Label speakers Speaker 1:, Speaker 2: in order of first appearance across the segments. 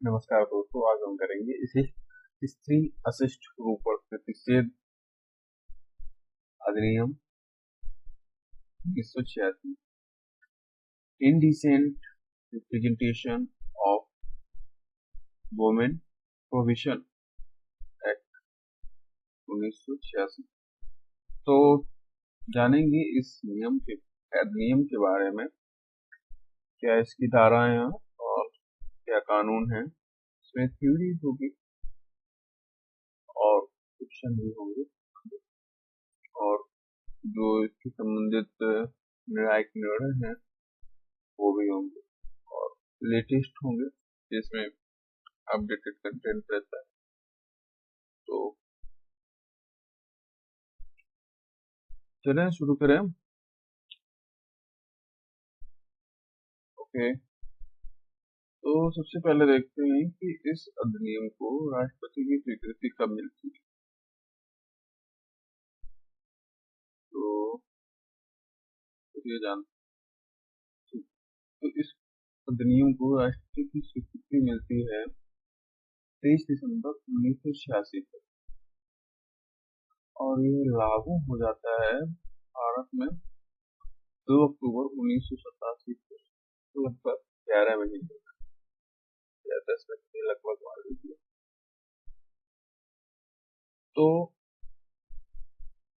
Speaker 1: नमस्कार दोस्तों, आज हम करेंगे इसे स्त्री अशिष्ट रूपण प्रतिषेध अधिनियम 1986 indecent representation of women provision act 1986। तो जानेंगे इस अधिनियम के बारे में, क्या इसकी धाराएं हैं और क्या कानून है। इसमें थ्योरी होगी और क्वेश्चन भी होंगे और जो इसके संबंधित न्यायिक निर्णय हैं वो भी होंगे और लेटेस्ट होंगे जिसमें अपडेटेड कंटेंट रहता है। तो चलें शुरू करें। ओके, तो सबसे पहले देखते हैं कि इस अधिनियम को राष्ट्रपति की स्वीकृति कब मिलती है। तो ये जानते हैं। तो इस अधिनियम को राष्ट्रपति की स्वीकृति मिलती है 23 दिसंबर 1986 को और ये लागू हो जाता है भारत में 2 अक्टूबर 1987 को, लगभग 11 महीने या 10 महीने लगभग मान लीजिए। तो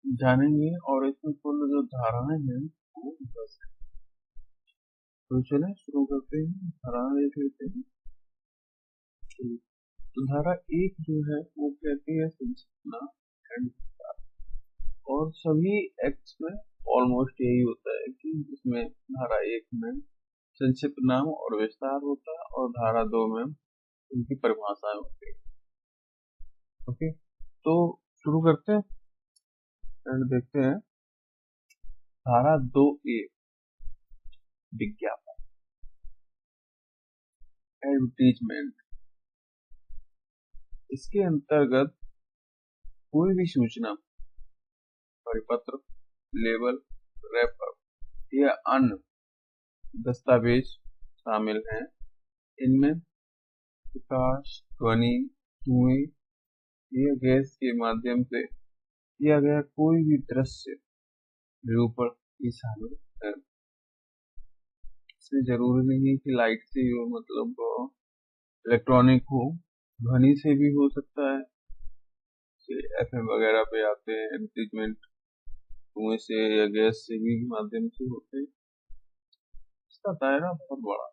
Speaker 1: जानेंगे और इसमें कुल जो धाराएं हैं वो 10 है। तो चले शुरू करते हैं, धाराएं देख लेते हैं। तो धारा 1 जो है वो कहती है संसूचना एंड विस्तार, और सभी एक्ट्स में ऑलमोस्ट यही होता है कि इसमें धारा 1 में संक्षिप्त नाम और विस्तार होता है और धारा 2 में उनकी परिभाषाएं होती है। ओके, तो शुरू करते हैं एंड देखते हैं। धारा 2A विज्ञापन एडवर्टीजमेंट, इसके अंतर्गत कोई भी सूचना, परिपत्र, लेबल, रैपर या अन्य दस्तावेज शामिल हैं। इनमें प्रकाश, ध्वनि, धुएं या गैस के माध्यम से किया गया कोई भी दृश्य निरूपण भी शामिल है। इसमें जरूरी नहीं है कि लाइट से हो, मतलब इलेक्ट्रॉनिक हो, ध्वनि से भी हो सकता है। एफएम वगैरह पे आते हैं एडवर्टीजमेंट, धुएं से या गैस से भी माध्यम से होते हैं। इसका दायरा बहुत बड़ा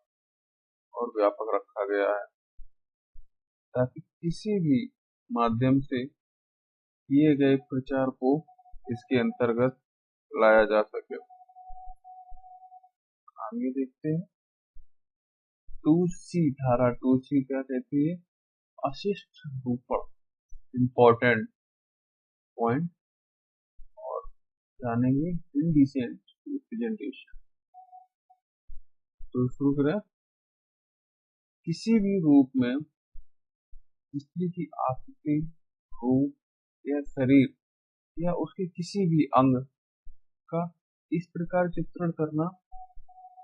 Speaker 1: और व्यापक रखा गया है ताकि किसी भी माध्यम से किए गए प्रचार को इसके अंतर्गत लाया जा सके। आगे देखते हैं। 2C, धारा 2C क्या कहती है? अशिष्ट रूपण, इम्पोर्टेंट पॉइंट, और जानेंगे इनडिसेंट रिप्रेजेंटेशन। तो शुरू करें। किसी भी रूप में स्त्री की आकृति, रूप या शरीर या उसके किसी भी अंग का इस प्रकार चित्रण करना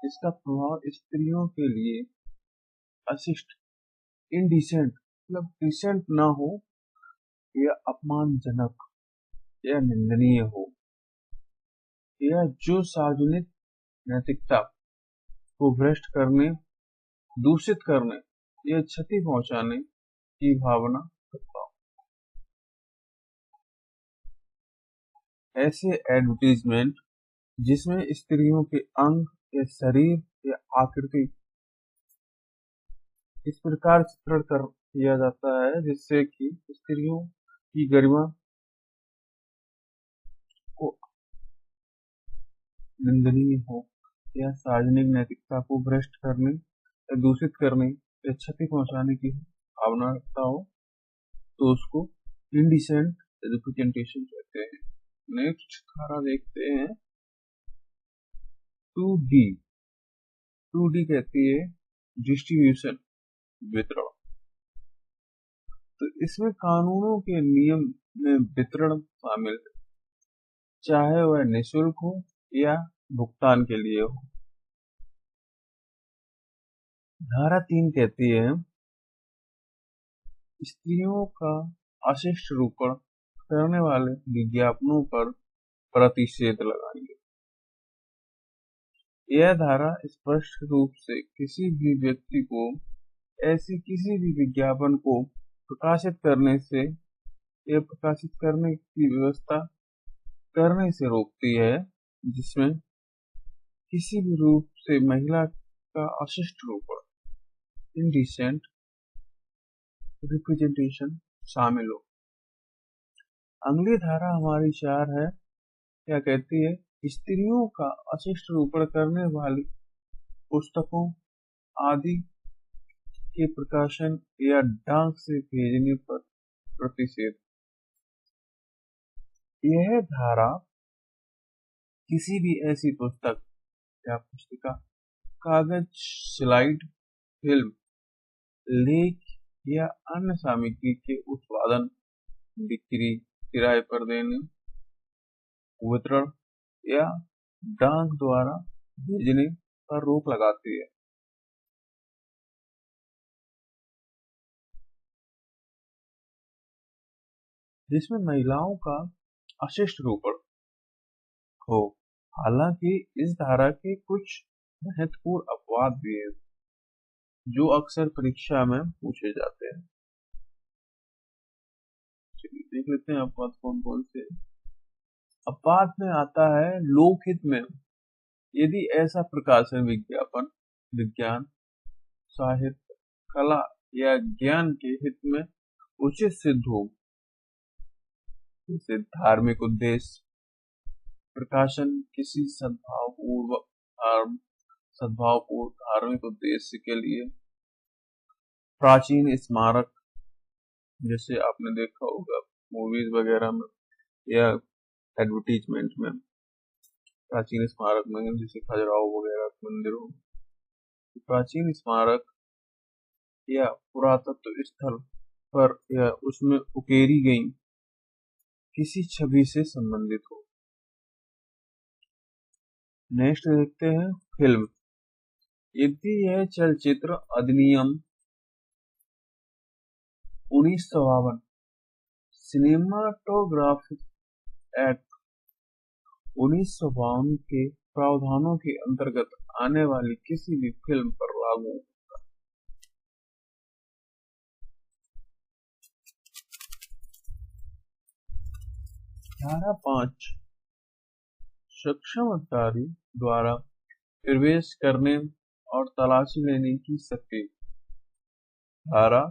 Speaker 1: जिसका प्रभाव स्त्रियों के लिए अशिष्ट, इनडिसेंट मतलब डिसेंट ना हो या अपमानजनक या निंदनीय हो, या जो सार्वजनिक नैतिकता को भ्रष्ट करने, दूषित करने या क्षति पहुंचाने की भावना करता हो। ऐसे एडवर्टीजमेंट जिसमें स्त्रियों के अंग या शरीर या आकृति इस प्रकार चित्रण कर किया जाता है जिससे कि स्त्रियों की गरिमा को निंदनीय हो या सार्वजनिक नैतिकता को भ्रष्ट करने या दूषित करने या क्षति पहुंचाने की भावना रखता हो, तो उसको इंडिसेंट रिप्रेजेंटेशन कहते हैं। नेक्स्ट धारा देखते हैं 2D। 2D कहती है डिस्ट्रीब्यूशन, वितरण। तो इसमें कानूनों के नियम में वितरण शामिल है, चाहे वह निःशुल्क हो या भुगतान के लिए हो। धारा 3 कहती है स्त्रियों का अशिष्ट करने वाले विज्ञापनों पर प्रतिषेध लगाएंगे। यह धारा स्पष्ट रूप से किसी भी व्यक्ति को ऐसी किसी भी विज्ञापन को प्रकाशित करने से या प्रकाशित करने की व्यवस्था करने से रोकती है जिसमें किसी भी रूप से महिला का अशिष्ट इंडिसेंट रिप्रेजेंटेशन शामिल हो। अगली धारा हमारी 4 है, क्या कहती है? स्त्रियों का अशिष्ट रूपण करने वाली पुस्तकों आदि के प्रकाशन या डाक से भेजने पर प्रतिषेध। यह धारा किसी भी ऐसी पुस्तक या पुस्तिका, कागज, स्लाइड, फिल्म, लेख या अन्य सामग्री के उत्पादन, बिक्री, किराए पर देने, वितरण या डाक द्वारा भेजने पर रोक लगाती है। जिसमें महिलाओं का अशिष्ट रूपण हो। हालांकि इस धारा के कुछ महत्वपूर्ण अपवाद भी हैं जो अक्सर परीक्षा में पूछे जाते हैं। चलिए देख लेते हैं अपवाद कौन कौन से। अपवाद में आता है लोकहित में यदि ऐसा प्रकाशन विज्ञापन विज्ञान, साहित्य, कला या ज्ञान के हित में उचित सिद्ध हो, जैसे धार्मिक उद्देश्य, प्रकाशन किसी सद्भावपूर्ण धार्मिक उद्देश्य के लिए, प्राचीन स्मारक, जैसे आपने देखा होगा मूवीज वगैरह में या एडवर्टीजमेंट में, प्राचीन स्मारक में जैसे खजुराहो वगैरह मंदिर हो, प्राचीन स्मारक या पुरातत्व स्थल पर या उसमें उकेरी गई किसी छवि से संबंधित हो। नेक्स्ट देखते हैं फिल्म। यदि यह चलचित्र अधिनियम 1952 सिनेमाटोग्राफिक एक्ट 1952 के प्रावधानों के अंतर्गत आने वाली किसी भी फिल्म पर लागू होगा। धारा 5 सक्षम अधिकारी द्वारा प्रवेश करने और तलाशी लेने की शक्ति। धारा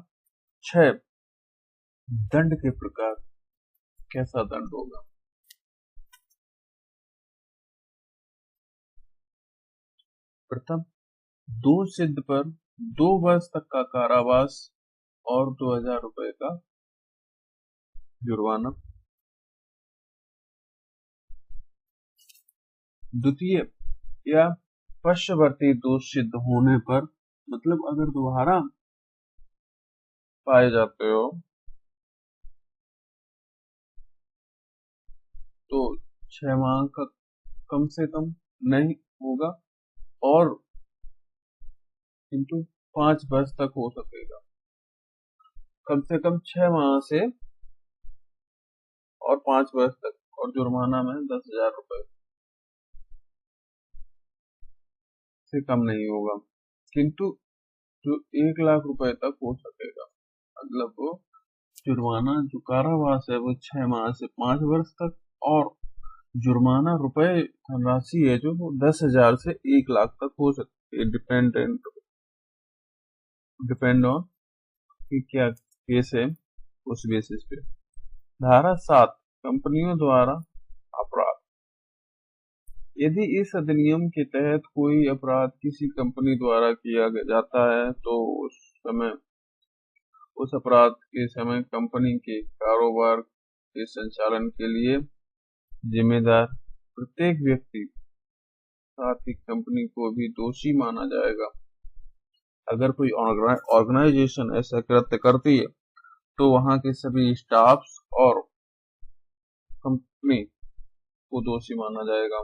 Speaker 1: 6 दंड के प्रकार, कैसा दंड होगा? प्रथम, दोष सिद्ध पर 2 वर्ष तक का कारावास और 2000 रुपए का जुर्माना। द्वितीय या पश्चवर्ती दोष सिद्ध होने पर, मतलब अगर दोबारा पाए जाते हो तो 6 माह का कम से कम नहीं होगा और किंतु 5 वर्ष तक हो सकेगा। कम से कम 6 माह से और 5 वर्ष तक, और जुर्माना में 10,000 रुपए से कम नहीं होगा, किंतु जो 1 लाख रुपए तक हो सकेगा। मतलब वो जुर्माना जो कारावास है वो 6 माह से 5 वर्ष तक, और जुर्माना रुपए धनराशि है जो वो 10,000 से 1 लाख तक हो सकती है, डिपेंड ऑन कि क्या केस है उस बेसिस पे। धारा 7 कंपनियों द्वारा अपराध। यदि इस अधिनियम के तहत कोई अपराध किसी कंपनी द्वारा किया जाता है तो उस अपराध के समय कंपनी के कारोबार के संचालन के लिए जिम्मेदार प्रत्येक व्यक्ति, साथ ही कंपनी को भी दोषी माना जाएगा। अगर कोई ऑर्गेनाइजेशन ऐसा कृत्य करती है तो वहां के सभी स्टाफ्स और कंपनी को दोषी माना जाएगा।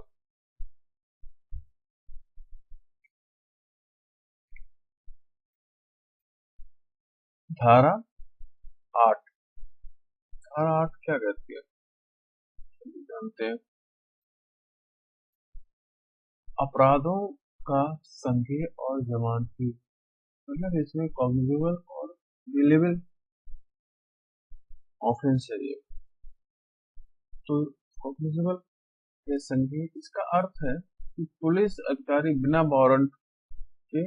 Speaker 1: धारा धारा 8 क्या कहती है जानते हैं। अपराधों का संज्ञेय और जमानती, मतलब इसमें कॉग्निजेबल और बेलेबल ऑफेंस है ये। तो कॉग्निजेबल या संज्ञेय, इसका अर्थ है कि पुलिस अधिकारी बिना वारंट के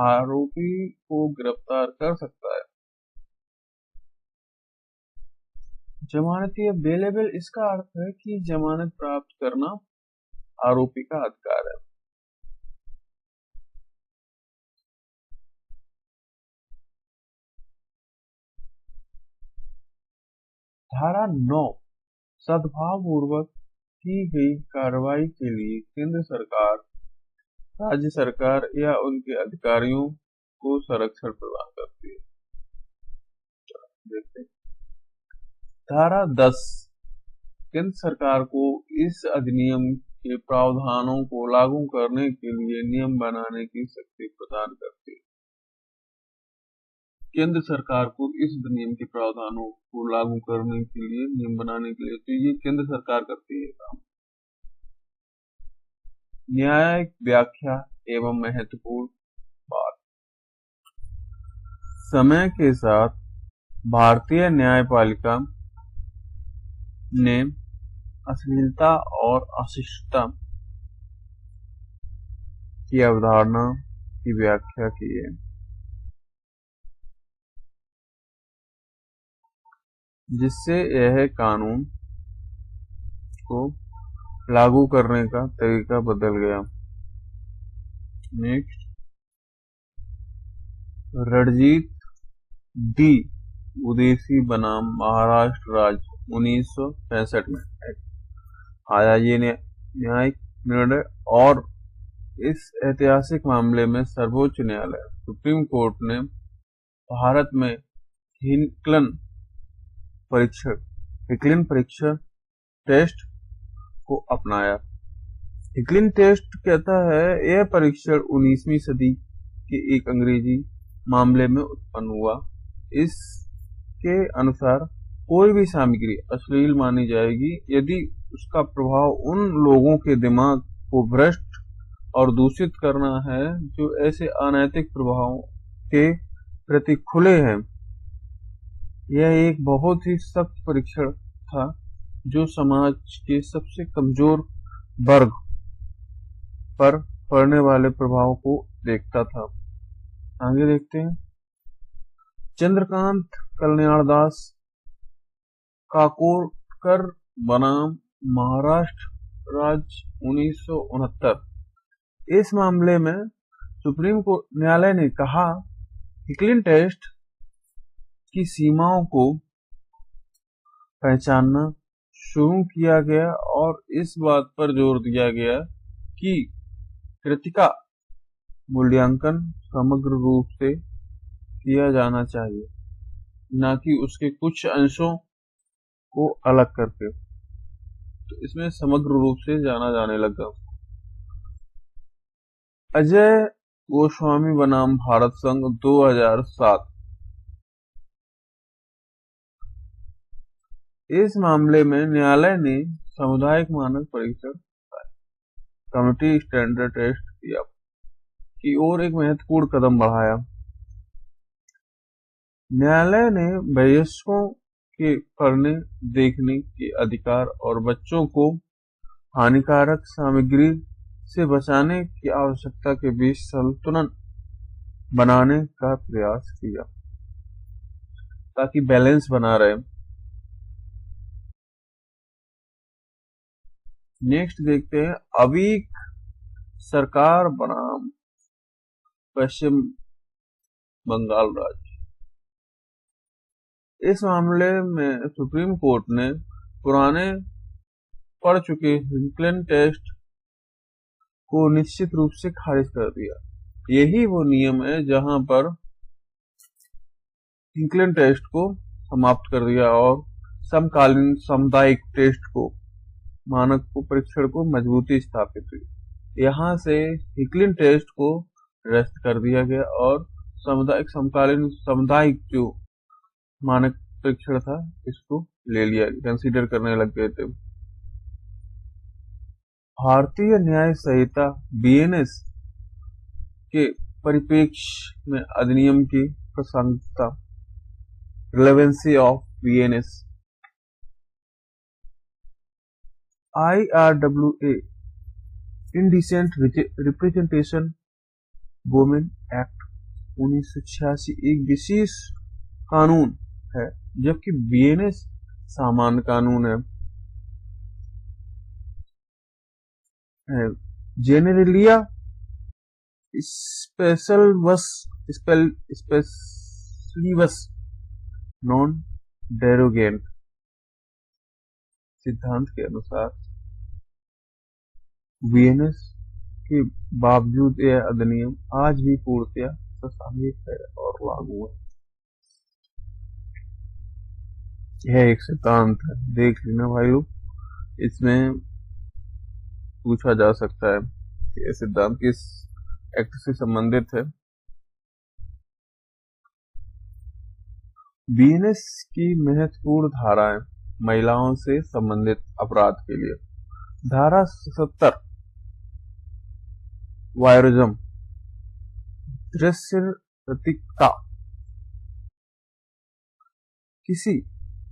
Speaker 1: आरोपी को गिरफ्तार कर सकता है। जमानती या बेलेबल, इसका अर्थ है कि जमानत प्राप्त करना आरोपी का अधिकार है। धारा 9, सद्भावपूर्वक की गई कार्रवाई के लिए केंद्र सरकार, राज्य सरकार या उनके अधिकारियों को संरक्षण प्रदान करती है। देखते हैं। धारा 10, केंद्र सरकार को इस अधिनियम के प्रावधानों को लागू करने के लिए नियम बनाने की शक्ति प्रदान करती है। केंद्र सरकार को इस अधिनियम के प्रावधानों को लागू करने के लिए, नियम बनाने के लिए, तो ये केंद्र सरकार करती है काम। न्यायिक व्याख्या एवं महत्वपूर्ण बात, समय के साथ भारतीय न्यायपालिका ने अश्लीलता और अशिष्टता की अवधारणा की व्याख्या की है, जिससे यह कानून को लागू करने का तरीका बदल गया। नेक्स्ट, रणजीत डी उदेसी बनाम महाराष्ट्र राज्य 1965 में आया ये न्यायिक निर्णय, और इस ऐतिहासिक मामले में सर्वोच्च न्यायालय सुप्रीम कोर्ट ने भारत में हिकलिन परीक्षण टेस्ट को अपनाया। हिकलिन टेस्ट कहता है यह परीक्षण 19वीं सदी के एक अंग्रेजी मामले में उत्पन्न हुआ। इसके अनुसार कोई भी सामग्री अश्लील मानी जाएगी यदि उसका प्रभाव उन लोगों के दिमाग को भ्रष्ट और दूषित करना है जो ऐसे अनैतिक प्रभावों के प्रति खुले हैं। यह एक बहुत ही सख्त परीक्षण था जो समाज के सबसे कमजोर वर्ग पर पड़ने वाले प्रभाव को देखता था। आगे देखते हैं। चंद्रकांत कल्याणदास काकोडकर बनाम महाराष्ट्र राज्य 1969। इस मामले में सुप्रीम कोर्ट न्यायालय ने कहा हिकलिन टेस्ट की सीमाओं को पहचानना शुरू किया गया और इस बात पर जोर दिया गया कि कृतिका मूल्यांकन समग्र रूप से किया जाना चाहिए, न कि उसके कुछ अंशों को अलग करके। तो इसमें समग्र रूप से जाना जाने लगा। अजय गोस्वामी बनाम भारत संघ 2007। इस मामले में न्यायालय ने सामुदायिक मानक परीक्षण कमिटी स्टैंडर्ड टेस्ट की ओर एक महत्वपूर्ण कदम बढ़ाया। न्यायालय ने वयस्कों के पढ़ने देखने के अधिकार और बच्चों को हानिकारक सामग्री से बचाने की आवश्यकता के बीच संतुलन बनाने का प्रयास किया ताकि बैलेंस बना रहे। नेक्स्ट देखते हैं अवीक सरकार बनाम पश्चिम बंगाल राज्य। इस मामले में सुप्रीम कोर्ट ने पुराने पढ़ चुके हिकलिन टेस्ट को निश्चित रूप से खारिज कर दिया। यही वो नियम है जहां पर हिकलिन टेस्ट को समाप्त कर दिया और समकालीन सामुदायिक टेस्ट को मानक को परीक्षण को मजबूती स्थापित हुई। यहाँ से हिकलिन टेस्ट को रद्द कर दिया गया और समकालीन सामुदायिक जो मानक परीक्षण था इसको ले लिया, कंसीडर करने लग गए थे। भारतीय न्याय संहिता बीएनएस के परिप्रेक्ष्य में अधिनियम की प्रासंगिकता, relevancy of BNS. IRWA indecent representation women act 1986 एक विशेष कानून है, जबकि बीएनएस सामान्य कानून है। जेनेरलिया स्पेशलिवस नॉन डेरोगेंट सिद्धांत के अनुसार बीएनएस के बावजूद यह अधिनियम आज भी पूर्णतया प्रासंगिक है और लागू है। यह एक सिद्धांत है, देख लेना भाई लोग, इसमें पूछा जा सकता है कि यह सिद्धांत किस एक्ट से संबंधित है। बीएनएस की महत्वपूर्ण धाराएं महिलाओं से संबंधित अपराध के लिए। धारा 70 वायरिज्म, दृश्य प्रतीकता, किसी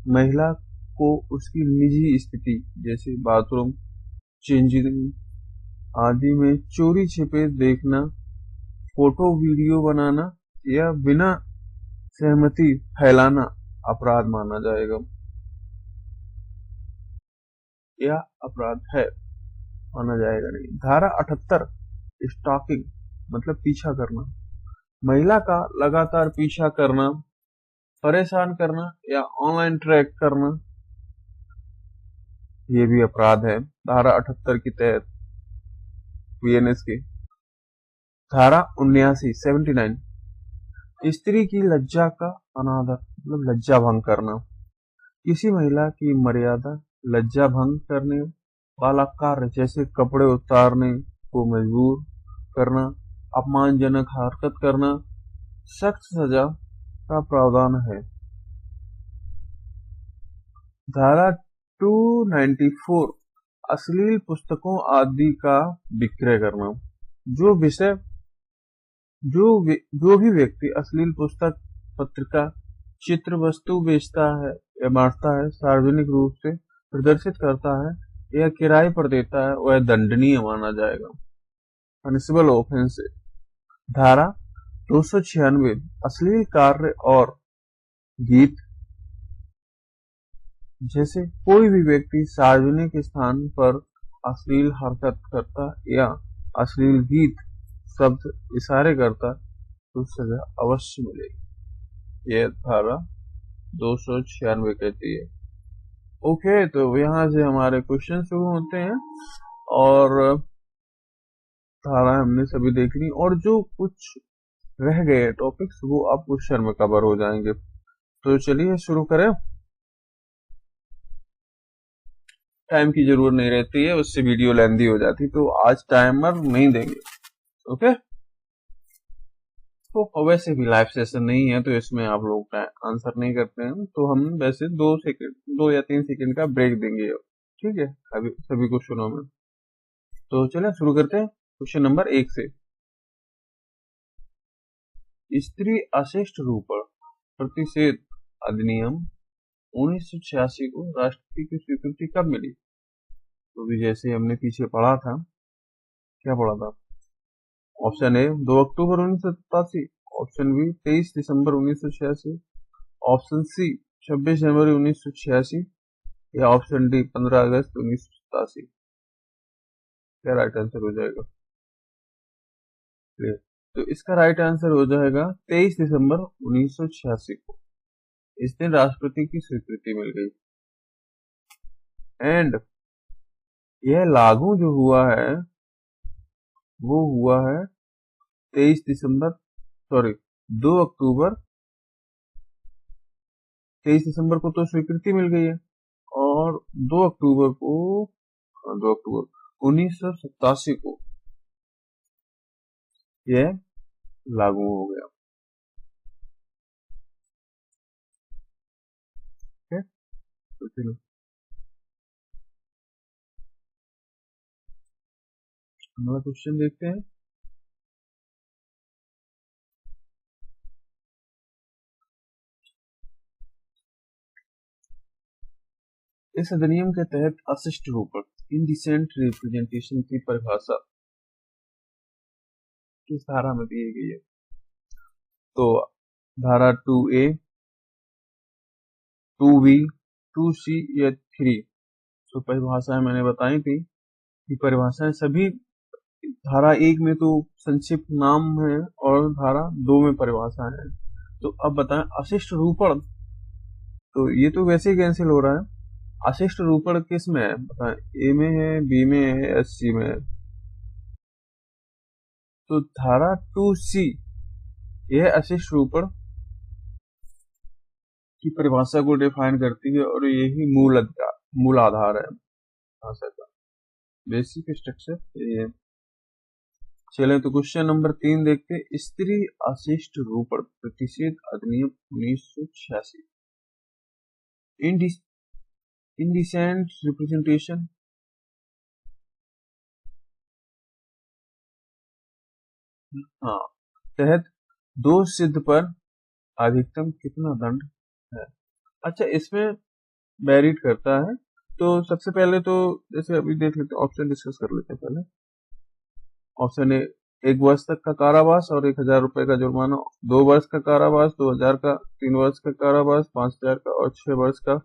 Speaker 1: महिला को उसकी निजी स्थिति जैसे बाथरूम, चेंजिंग आदि में चोरी छिपे देखना, फोटो वीडियो बनाना या बिना सहमति फैलाना अपराध माना जाएगा या अपराध है, माना जाएगा नहीं। धारा 78 स्टॉकिंग मतलब पीछा करना, महिला का लगातार पीछा करना, परेशान करना या ऑनलाइन ट्रैक करना, ये भी अपराध है धारा 78 के तहत बीएनएस की। धारा 79 स्त्री की लज्जा का अनादर मतलब लज्जा भंग करना, किसी महिला की मर्यादा लज्जा भंग करने वाला कार्य जैसे कपड़े उतारने को मजबूर करना, अपमानजनक हरकत करना, सख्त सजा का प्रावधान है। धारा 294 अश्लील पुस्तकों आदि का विक्रय करना, जो भी व्यक्ति अश्लील पुस्तक, पत्रिका, चित्र, वस्तु बेचता है या बांटता है, सार्वजनिक रूप से प्रदर्शित करता है या किराए पर देता है, वह दंडनीय माना जाएगा, पनिशेबल ऑफेंस है। धारा 296 अश्लील कार्य और गीत, जैसे कोई भी व्यक्ति सार्वजनिक स्थान पर अश्लील हरकत करता या अश्लील गीत, शब्द, इशारे करता तो सजा अवश्य मिलेगी, यह धारा 296 कहती है। ओके, तो यहाँ से हमारे क्वेश्चन शुरू होते हैं और धारा हमने सभी देख ली और जो कुछ रह गए टॉपिक्स वो आप क्वेश्चन में कवर हो जाएंगे। तो चलिए शुरू करें, टाइम की जरूरत नहीं रहती है, उससे वीडियो लेंदी हो जाती, तो आज टाइमर नहीं देंगे। ओके, तो वैसे भी लाइव सेशन नहीं है तो इसमें आप लोग आंसर नहीं करते हैं, तो हम वैसे 2 या 3 सेकंड का ब्रेक देंगे, ठीक है, अभी सभी क्वेश्चनों में। तो चलिए शुरू करते हैं क्वेश्चन नंबर 1 से। स्त्री अशिष्ट रूप प्रतिषेध अधिनियम 1986 को राष्ट्रपति की स्वीकृति कब मिली? तो भी जैसे हमने पीछे पढ़ा था, क्या पढ़ा था? ऑप्शन ए 2 अक्टूबर 1987, ऑप्शन बी 23 दिसंबर 1986, ऑप्शन सी 26 जनवरी 1986 या ऑप्शन डी 15 अगस्त 1987। क्या राइट आंसर हो जाएगा? तो इसका राइट आंसर हो जाएगा 23 दिसंबर 1986 को इस दिन राष्ट्रपति की स्वीकृति मिल गई। एंड यह लागू जो हुआ है वो हुआ है 23 को तो स्वीकृति मिल गई है और 2 अक्टूबर 1987 को यह लागू हो गया। तो चलो हमारा क्वेश्चन देखते हैं। इस अधिनियम के तहत अशिष्ट रूपक इनडिसेंट रिप्रेजेंटेशन की परिभाषा किस धारा में दी गई है? तो धारा 2A, 2B, 2C या 3। तो परिभाषाएं मैंने बताई थी कि परिभाषाएं सभी धारा 1 में तो संक्षिप्त नाम है और धारा 2 में परिभाषाएं हैं। तो अब बताएं अशिष्ट रूपण, तो ये तो वैसे ही कैंसिल हो रहा है। अशिष्ट रूपण किस में है बताएं? ए में है, बी में है या सी में है? तो धारा 2C यह अशिष्ट रूपण की परिभाषा को डिफाइन करती है और यही मूल आधार है भाषा का, बेसिक स्ट्रक्चर ये। चलें तो क्वेश्चन नंबर 3 देखते हैं। स्त्री अशिष्ट रूपण प्रतिषेध अधिनियम 1986। इंडिसेंट रिप्रेजेंटेशन हाँ तहत दोष सिद्ध पर अधिकतम कितना दंड है? अच्छा, इसमें वेरीड करता है। तो सबसे पहले तो जैसे अभी देख लेते हैं, ऑप्शन डिस्कस कर लेते हैं पहले। ऑप्शन ए 1 वर्ष तक का कारावास और 1,000 रुपए का जुर्माना, 2 वर्ष का कारावास, 2,000 का, 3 वर्ष का कारावास, 5,000 का और 6 वर्ष का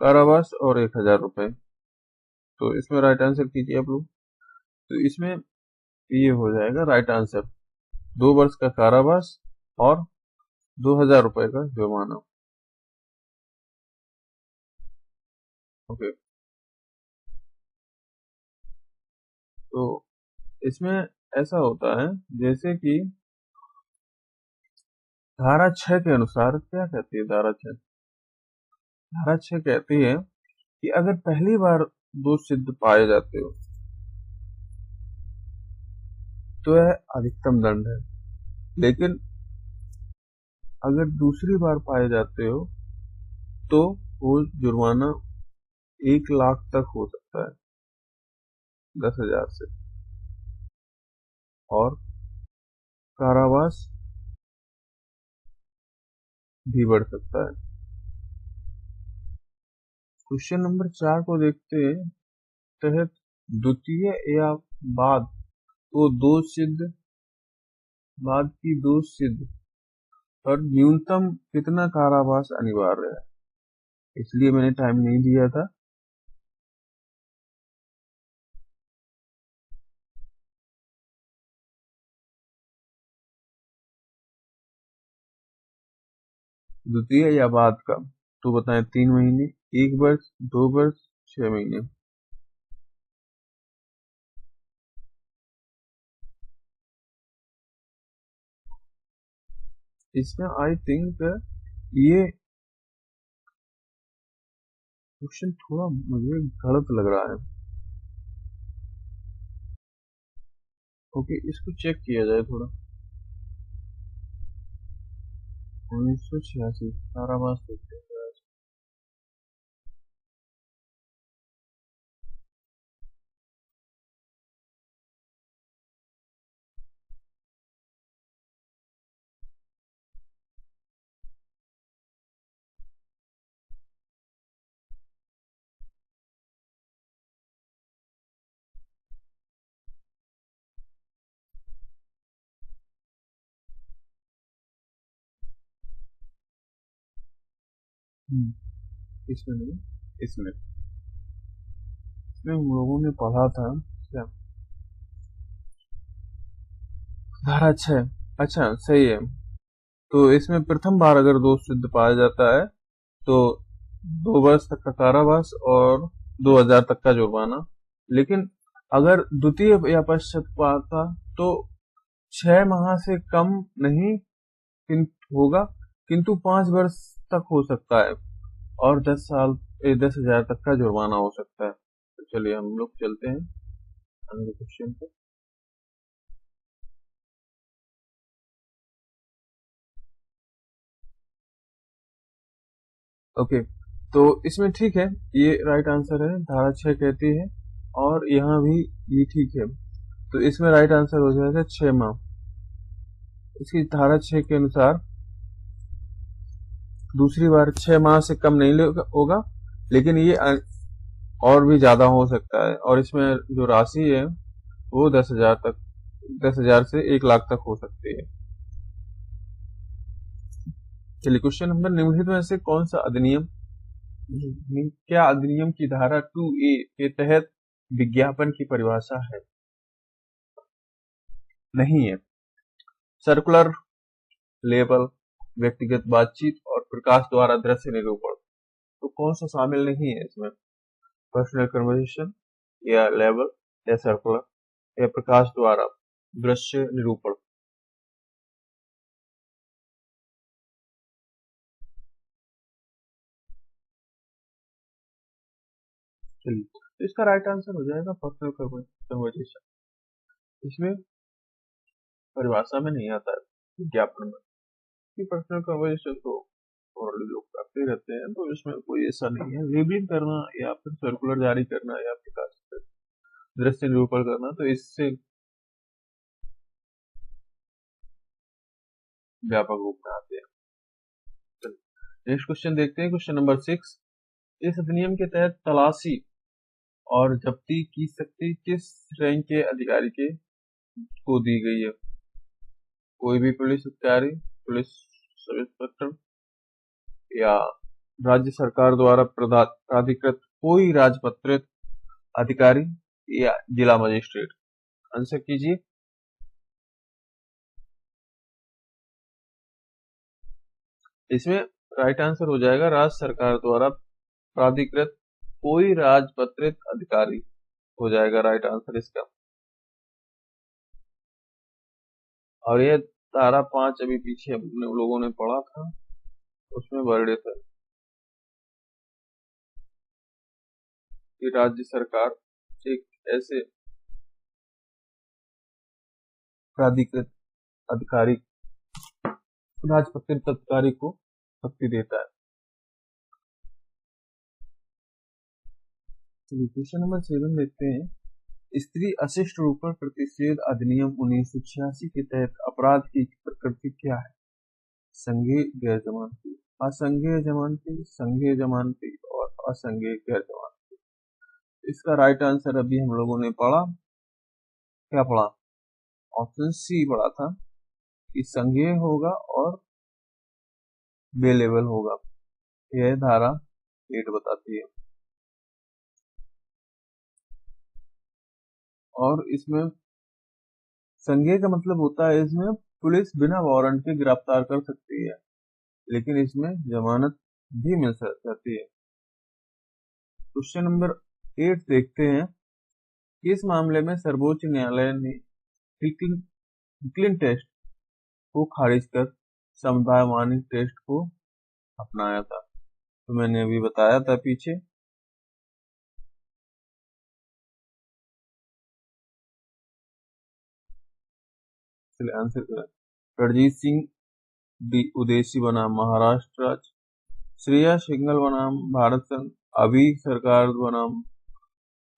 Speaker 1: कारावास और 1,000 रुपए। तो इसमें राइट आंसर कीजिए आप लोग। तो इसमें ये हो जाएगा राइट आंसर 2 वर्ष का कारावास और 2,000 रुपए का जुर्माना। ओके, तो इसमें ऐसा होता है जैसे कि धारा 6 के अनुसार क्या कहती है धारा 6? धारा 6 कहती है कि अगर पहली बार दोष सिद्ध पाए जाते हो तो यह अधिकतम दंड है, लेकिन अगर दूसरी बार पाए जाते हो तो वो जुर्माना 1,00,000 तक हो सकता है, 10,000 से, और कारावास भी बढ़ सकता है। क्वेश्चन नंबर 4 को देखते हैं। तहत द्वितीय या बाद तो दोष सिद्ध बाद की दोष सिद्ध पर न्यूनतम कितना कारावास अनिवार्य है? इसलिए मैंने टाइम नहीं दिया था। द्वितीय या बाद का तो बताएं 3 महीने, 1 वर्ष, 2 वर्ष, 6 महीने। इसमें आई थिंक ये क्वेश्चन थोड़ा मुझे गलत लग रहा है। ओके, इसको चेक किया जाए थोड़ा। 1986 कारावास देखते हैं। इसमें नहीं, इसमें इसमें हम लोगों ने पढ़ा था क्या? धारा 6। अच्छा सही है। तो इसमें प्रथम बार अगर दोष सिद्ध पाया जाता है तो 2 वर्ष तक का कारावास और 2,000 तक का जुर्माना, लेकिन अगर द्वितीय या पश्चात तो 6 माह से कम नहीं होगा, किंतु 5 वर्ष तक हो सकता है और 10,000 तक का जुर्माना हो सकता है। तो चलिए हम लोग चलते हैं अगले क्वेश्चन पे। ओके, तो इसमें ठीक है, ये राइट आंसर है, धारा 6 कहती है, और यहाँ भी ये ठीक है। तो इसमें राइट आंसर हो जाएगा 6 माह। इसकी धारा 6 के अनुसार दूसरी बार 6 माह से कम नहीं होगा, लेकिन ये और भी ज्यादा हो सकता है, और इसमें जो राशि है वो 10,000 तक, 10,000 से 1 लाख तक हो सकती है। चलिए क्वेश्चन नंबर, निम्नलिखित में से कौन सा अधिनियम, क्या अधिनियम की धारा 2A के तहत विज्ञापन की परिभाषा है? नहीं है। सर्कुलर लेबल, व्यक्तिगत बातचीत और प्रकाश द्वारा दृश्य निरूपण, तो कौन सा शामिल नहीं है इसमें? पर्सनल कन्वर्सेशन, या लेबल, या सर्कुलर, या प्रकाश द्वारा दृश्य निरूपण। चलिए, तो इसका राइट आंसर हो जाएगा पर्सनल कन्वर्सेशन। इसमें परिभाषा में नहीं आता है विज्ञापन में, कि पर्सनल कन्वर्सेशन तो ऑलरेडी लोग करते रहते हैं, तो इसमें कोई ऐसा नहीं है। लेबलिंग करना या फिर सर्कुलर जारी करना या प्रकाश दृश्य निरूपण करना, तो इससे व्यापक रूप में आते हैं। नेक्स्ट क्वेश्चन देखते हैं, क्वेश्चन नंबर 6। इस अधिनियम के तहत तलाशी और जब्ती की शक्ति किस रैंक के अधिकारी को दी गई है? कोई भी पुलिस अधिकारी, पुलिस सब इंस्पेक्टर, या राज्य सरकार द्वारा प्राधिकृत कोई राजपत्रित अधिकारी, या जिला मजिस्ट्रेट? आंसर कीजिए। इसमें राइट आंसर हो जाएगा राज्य सरकार द्वारा प्राधिकृत कोई राजपत्रित अधिकारी हो जाएगा राइट आंसर इसका। और ये धारा 5 अभी पीछे हम लोगों ने पढ़ा था, उसमें वर्णित है कि राज्य सरकार एक ऐसे प्राधिकृत अधिकारी, राजपत्रित अधिकारी को शक्ति देता है। क्वेश्चन नंबर 7 देखते हैं, स्त्री अशिष्ट रूपक प्रतिषेध अधिनियम 1986 के तहत अपराध की प्रकृति क्या है? संज्ञेय, गैर जमानती, असंज्ञेय जमानती, संज्ञेय जमानती और असंज्ञेय गैर जमानती। इसका राइट आंसर अभी हम लोगों ने पढ़ा, क्या पढ़ा? ऑप्शन सी पढ़ा था कि संज्ञेय होगा और बेलेबल होगा, यह धारा 8 बताती है। और इसमें संज्ञेय का मतलब होता है इसमें पुलिस बिना वारंट के गिरफ्तार कर सकती है, लेकिन इसमें जमानत भी मिल जाती है। क्वेश्चन नंबर 8 देखते हैं, इस मामले में सर्वोच्च न्यायालय ने हिकलिन टेस्ट को खारिज कर समुदाय मानक टेस्ट को अपनाया था। तो मैंने अभी बताया था पीछे। आंसर करें। रणजीत सिंह उदेसी बनाम महाराष्ट्र राज्य, श्रेया सिंघल बनाम भारत संघ, अभी सरकार बनाम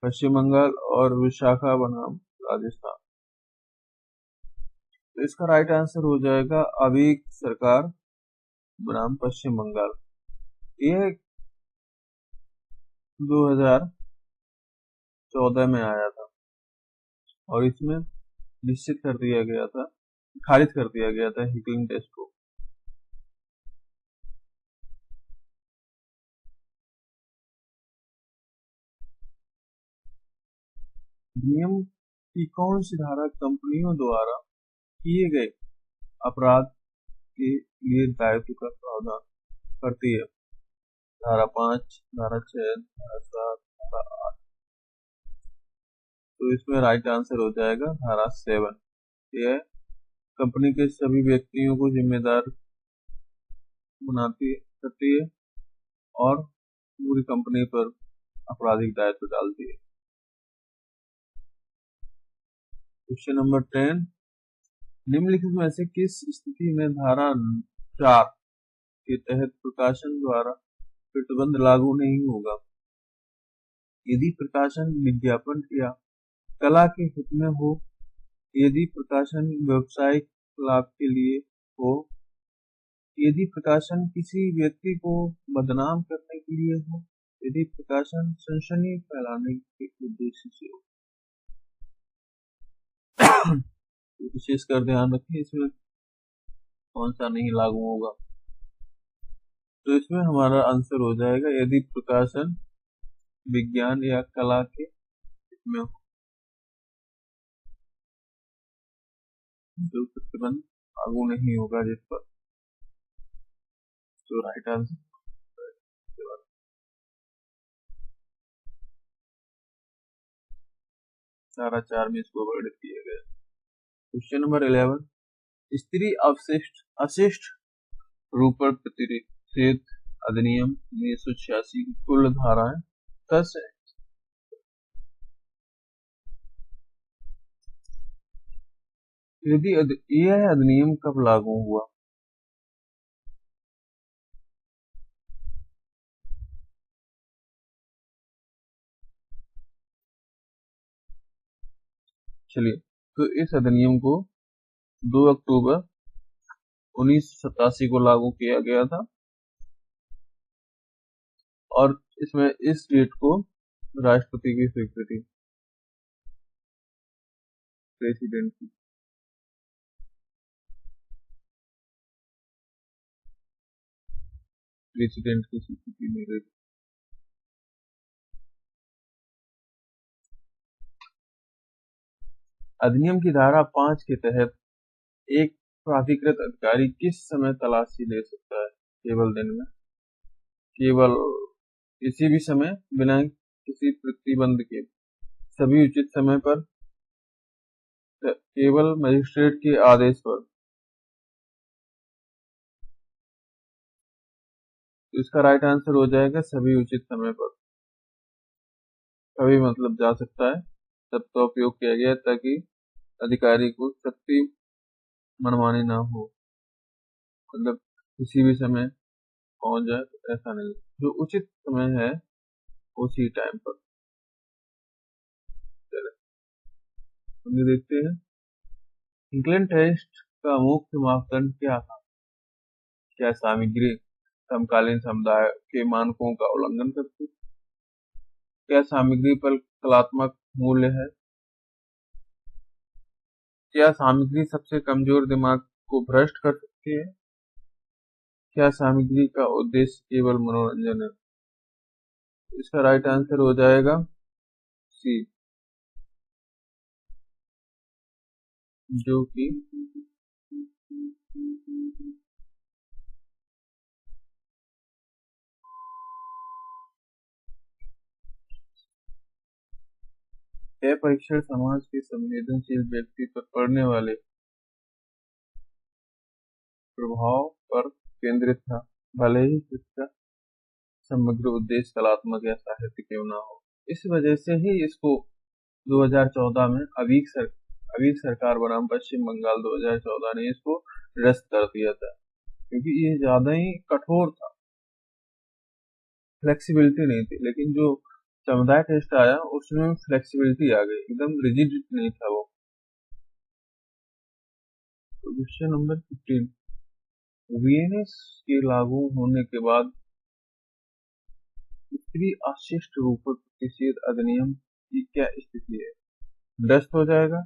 Speaker 1: पश्चिम बंगाल और विशाखा बनाम राजस्थान। तो इसका राइट आंसर हो जाएगा अभी सरकार बनाम पश्चिम बंगाल। यह 2014 में आया था और इसमें निश्चित कर दिया गया था, खारिज कर दिया गया था हिकलिन टेस्ट को। नियम की कौन सी धारा कंपनियों द्वारा किए गए अपराध के लिए दायित्व का प्रावधान करती है? धारा 5, धारा 6, धारा 7, धारा 8। तो इसमें राइट आंसर हो जाएगा धारा 7। यह कंपनी के सभी व्यक्तियों को जिम्मेदार करती है और पूरी कंपनी पर आपराधिक दायित्व डालती है। क्वेश्चन नंबर 10, निम्नलिखित में से किस स्थिति में धारा 4 के तहत प्रकाशन द्वारा प्रतिबंध लागू नहीं होगा यदि प्रकाशन विज्ञापन या कला के हित में हो, यदि प्रकाशन व्यावसायिक लाभ के लिए हो, यदि प्रकाशन किसी व्यक्ति को बदनाम करने के लिए हो, यदि प्रकाशन सनसनी फैलाने के उद्देश्य से हो। विशेषकर ध्यान रखें इसमें कौन सा नहीं लागू होगा। तो इसमें हमारा आंसर हो जाएगा यदि प्रकाशन विज्ञान या कला के हित में हो, जो प्रतिबंध लागू नहीं होगा जिस पर। तो राइट आंसर सारा 4 में इसको वर्णित किया गया। क्वेश्चन नंबर 11, स्त्री अशिष्ट रूप पर प्रतिषेध अधिनियम 1986 की कुल धाराएं 10 है। यदि यह अधिनियम कब लागू हुआ? चलिए, तो इस अधिनियम को 2 अक्टूबर 1987 को लागू किया गया था और इसमें इस डेट को राष्ट्रपति की स्वीकृति, प्रेसिडेंट की। प्रेसिडेंट की स्वीकृति मिल गई। अधिनियम की धारा 5 के तहत एक प्राधिकृत अधिकारी किस समय तलाशी ले सकता है? केवल दिन में, केवल किसी भी समय, बिना किसी प्रतिबंध के, सभी उचित समय पर, केवल मजिस्ट्रेट के आदेश पर। तो इसका राइट आंसर हो जाएगा सभी उचित समय पर। कभी मतलब जा सकता है, तब तो उपयोग किया गया ताकि अधिकारी को शक्ति मनमानी ना हो, मतलब किसी भी समय पहुंच जाए, तो ऐसा नहीं, जो उचित समय है उसी टाइम पर। चलिए देखते हैं, इंक्लिन टेस्ट का मुख्य मापदंड क्या था? क्या सामग्री समकालीन समुदाय के मानकों का उल्लंघन करती? क्या सामग्री पर कलात्मक मूल्य है? क्या सामग्री सबसे कमजोर दिमाग को भ्रष्ट कर सकती है? क्या सामग्री का उद्देश्य केवल मनोरंजन है? इसका राइट आंसर हो जाएगा सी, जो कि यह परीक्षण समाज के संवेदनशील व्यक्ति पर पड़ने वाले प्रभाव पर केंद्रित था, भले ही इसका समग्र उद्देश्य कलात्मक या साहित्य क्यों ना हो। इस वजह से ही इसको 2014 में अवीक सरकार बनाम पश्चिम बंगाल 2014 ने इसको निरस्त कर दिया था, क्योंकि ये ज्यादा ही कठोर था, फ्लेक्सिबिलिटी नहीं थी। लेकिन जो समुदाय टेस्ट आया उसमें फ्लेक्सिबिलिटी आ गई, एकदम रिजिड नहीं था वो। तो क्वेश्चन नंबर 15, वीएनएस के लागू होने के बाद स्त्री अशिष्ट रूप पर प्रतिषेध अधिनियम की क्या स्थिति है? निरस्त हो जाएगा,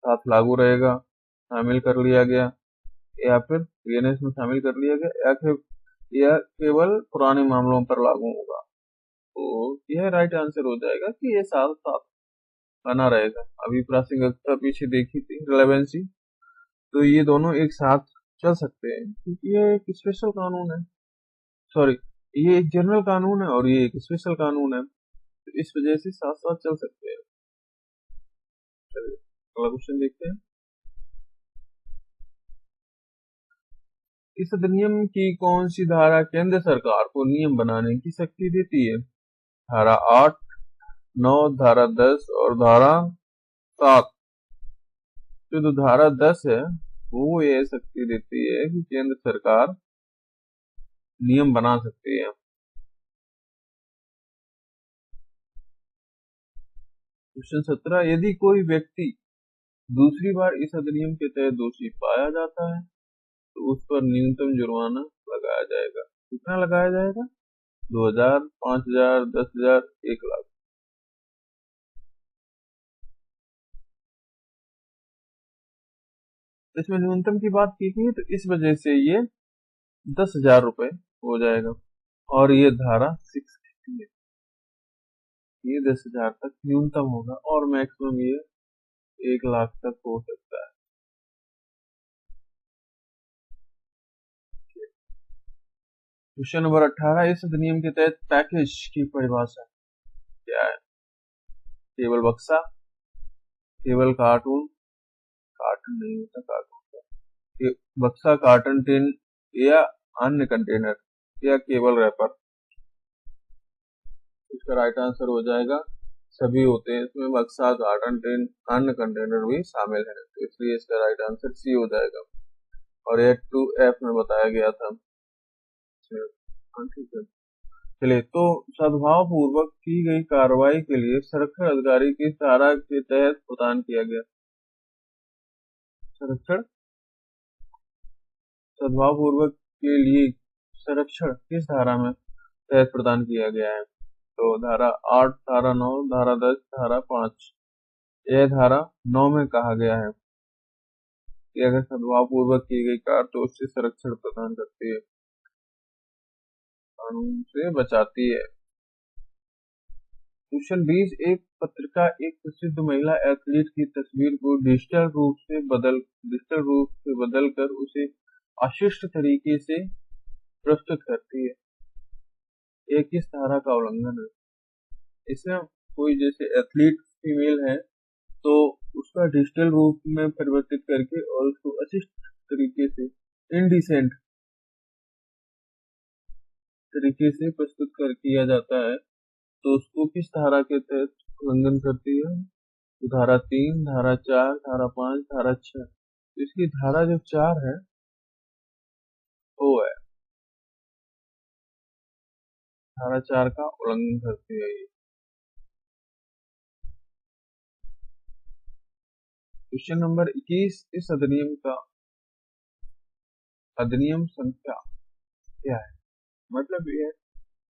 Speaker 1: साथ लागू रहेगा, शामिल कर लिया गया, या फिर वीएनएस में शामिल कर लिया गया, या केवल पुराने मामलों पर लागू होगा? तो यह राइट आंसर हो जाएगा कि ये साथ साथ बना रहेगा। अभी प्रासंगिकता पीछे देखी थी, रिलेवेंसी, तो ये दोनों एक साथ चल सकते हैं, क्योंकि ये एक स्पेशल कानून है, सॉरी, ये एक जनरल कानून है और ये एक स्पेशल कानून है, तो इस वजह से साथ साथ चल सकते हैं। चलिए अगला क्वेश्चन देखते हैं। इस अधिनियम की कौन सी धारा केंद्र सरकार को नियम बनाने की शक्ति देती है? धारा 8, 9, धारा 10 और धारा 7। जो धारा 10 है वो ये शक्ति देती है कि केंद्र सरकार नियम बना सकती है। क्वेश्चन 17, यदि कोई व्यक्ति दूसरी बार इस अधिनियम के तहत दोषी पाया जाता है तो उस पर न्यूनतम जुर्माना लगाया जाएगा। कितना लगाया जाएगा? 2000, 5000, 10,000, 1,00,000। इसमें न्यूनतम की बात की गई है तो इस वजह से ये 10,000 रुपए हो जाएगा। और ये धारा 6 है, ये 10,000 तक न्यूनतम होगा और मैक्सिमम ये 1,00,000 तक हो सकता है। क्वेश्चन नंबर 18, इस अधिनियम के तहत पैकेज की परिभाषा क्या है? केवल बक्सा, केवल कार्टून, कार्टून नहीं होता, कार्टून, बक्सा, कार्टन, टिन या अन्य कंटेनर या केवल रैपर। इसका राइट आंसर हो जाएगा सभी होते हैं, इसमें बक्सा, कार्टन, टिन, अन्य कंटेनर भी शामिल है, तो इसलिए इसका राइट आंसर सी हो जाएगा। और ये 2F में बताया गया था। ठीक है, चलिए, तो सद्भाव पूर्वक की गई कार्रवाई के लिए संरक्षण अधिकारी किस धारा के तहत प्रदान किया गया? संरक्षण, सद्भाव पूर्वक के लिए संरक्षण किस धारा में तहत प्रदान किया गया है? तो धारा 8, धारा 9, धारा 10, धारा 5। यह धारा 9 में कहा गया है कि अगर सद्भाव पूर्वक की गई कार्य तो उससे संरक्षण प्रदान करती है, कानून से बचाती है। क्वेश्चन 20, एक पत्रिका एक प्रसिद्ध महिला एथलीट की तस्वीर को डिजिटल रूप से बदल कर उसे अशिष्ट तरीके से प्रस्तुत करती है। यह किस धारा का उल्लंघन है? इसमें कोई जैसे एथलीट फीमेल है तो उसका डिजिटल रूप में परिवर्तित करके और उसको अशिष्ट तरीके से, इनडिसेंट तरीके से प्रस्तुत कर किया जाता है, तो उसको किस धारा के तहत उल्लंघन करती है? तो धारा 3, धारा 4, धारा 5, धारा 6। इसकी धारा जो 4 है वो है, धारा 4 का उल्लंघन करती है ये। क्वेश्चन नंबर 21, इस अधिनियम का अधिनियम संख्या क्या है? मतलब ये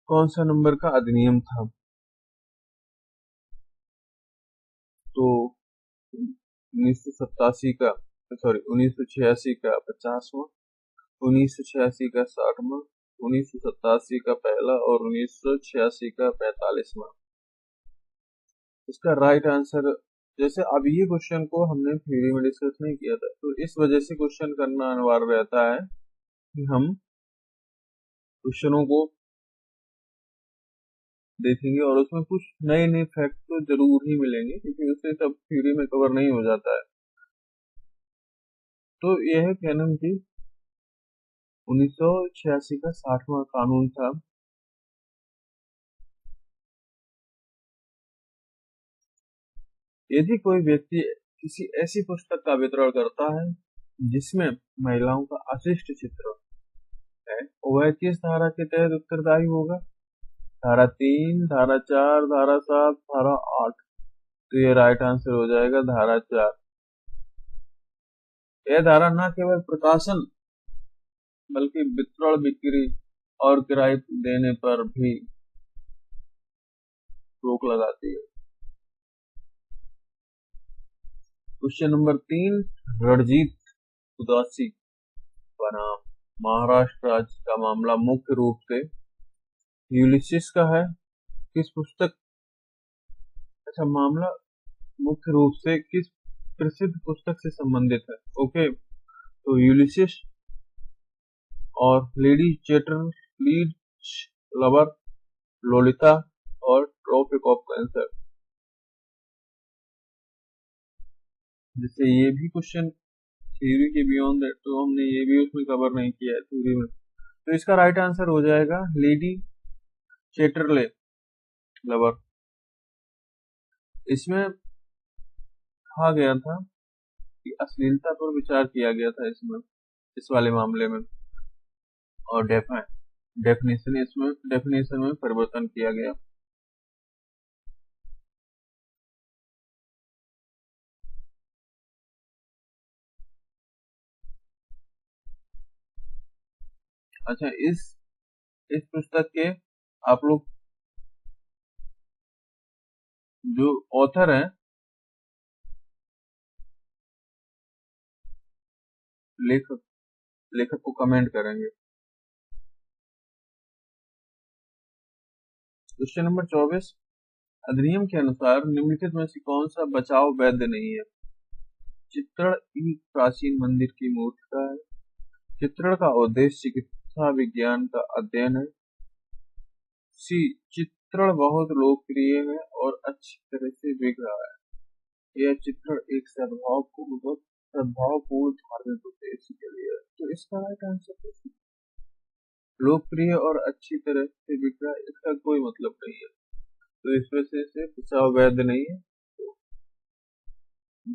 Speaker 1: कौन सा नंबर का अधिनियम था? तो 1987 का, सॉरी 1986 का 50वां, 1986 का 60वां, 1987 का पहला और 1986 का 45वां। इसका राइट आंसर, जैसे अब ये क्वेश्चन को हमने थ्योरी में डिस्कस नहीं किया था, तो इस वजह से क्वेश्चन करना अनिवार्य रहता है कि हम क्वेश्चनों को देखेंगे और उसमें कुछ नए नए फैक्ट तो जरूर ही मिलेंगे, क्योंकि उससे सब थ्योरी में कवर नहीं हो जाता है। तो यह है कैनन की 1986 का 60वां कानून था। यदि कोई व्यक्ति किसी ऐसी पुस्तक का वितरण करता है जिसमें महिलाओं का अशिष्ट चित्र है, वह किस धारा के तहत उत्तरदायी होगा? धारा 3, धारा 4, धारा 7, धारा 8। तो ये राइट आंसर हो जाएगा धारा 4। यह धारा न केवल प्रकाशन बल्कि वितरण, बिक्री और किराए देने पर भी रोक लगाती है। क्वेश्चन नंबर 3, रणजीत उदासी बनाम महाराष्ट्र राज्य का मामला मुख्य रूप से यूलिसिस का है। किस पुस्तक, अच्छा, मामला मुख्य रूप से किस प्रसिद्ध पुस्तक से संबंधित है? ओके, तो यूलिसिस और लेडी चैटरलीज लवर, लोलिता और ट्रॉपिक ऑफ कैंसर। जैसे ये भी क्वेश्चन थ्योरी के बियॉन्ड है, तो हमने ये भी उसमें कवर नहीं किया है थ्योरी में, तो इसका राइट आंसर हो जाएगा लेडी चैटरले लवर। इसमें कहा गया था कि अश्लीलता पर विचार किया गया था इसमें, इस वाले मामले में, और डेफिनेशन में परिवर्तन किया गया। अच्छा, इस पुस्तक के आप लोग जो ऑथर हैं, लेखक लेखक को कमेंट करेंगे। क्वेश्चन नंबर 24, अधिनियम के अनुसार निम्नलिखित में से कौन सा बचाव वैध नहीं है? चित्रण एक प्राचीन मंदिर की मूर्तिका है। चित्रण का उद्देश्य चिकित्सा विज्ञान का अध्ययन है। सी, चित्रण बहुत लोकप्रिय है और अच्छी तरह से बिक रहा है। यह चित्रण एक सद्भावपूर्ण धार्मिक उद्देश्य के लिए है। तो इसका राइट आंसर है सी। लोकप्रिय और अच्छी तरह से बिक रहा है, इसका कोई मतलब नहीं है, तो इस वजह से बचाव वैध नहीं है। तो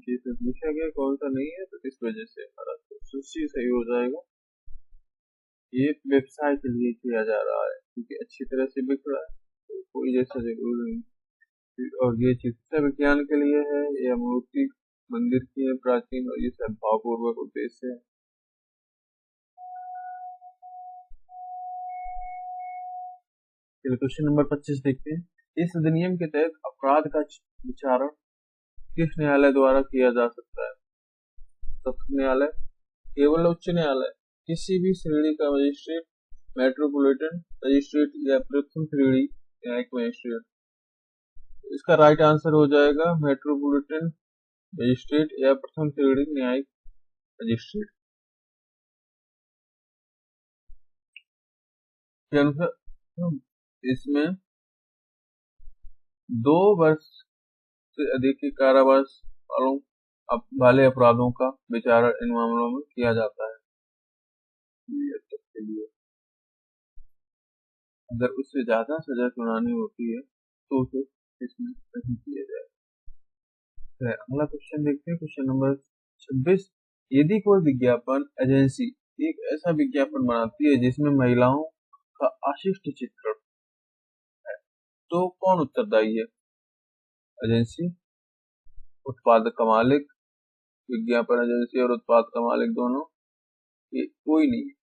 Speaker 1: जिसे पूछा गया कौन सा नहीं है, तो इस वजह से हमारा तो सी सही हो जाएगा। ये व्यवसाय के लिए किया जा रहा है क्योंकि अच्छी तरह से बिक रहा है, तो कोई जैसा जरूरी नहीं। और ये चिकित्सा विज्ञान के लिए है, या मूर्ति मंदिर की है प्राचीन, और ये सद्भावपूर्वक उद्देश्य है। चलिए क्वेश्चन नंबर 25 देखते हैं। इस अधिनियम के तहत अपराध का विचारण किस न्यायालय द्वारा किया जा सकता है? सत्र न्यायालय, केवल उच्च न्यायालय, किसी भी श्रेणी का मजिस्ट्रेट, मेट्रोपॉलिटन मजिस्ट्रेट, या प्रथम श्रेणी न्यायिक मजिस्ट्रेट? इसका राइट आंसर हो जाएगा मेट्रोपॉलिटन मजिस्ट्रेट या प्रथम श्रेणी न्यायिक मजिस्ट्रेट के अनुसार इसमें 2 वर्ष से अधिक के कारावास वाले अपराधों का विचारण इन मामलों में किया जाता है। के लिए अगर उससे ज्यादा सजा सुनानी होती है तो उसे इसमें नहीं किया जाए। अगला क्वेश्चन देखते हैं, क्वेश्चन नंबर 26। यदि कोई विज्ञापन एजेंसी एक ऐसा विज्ञापन बनाती है जिसमें महिलाओं का अशिष्ट चित्रण है, तो कौन उत्तरदायी है? एजेंसी, उत्पादक का मालिक, विज्ञापन एजेंसी और उत्पाद का मालिक दोनों? ये कोई नहीं है।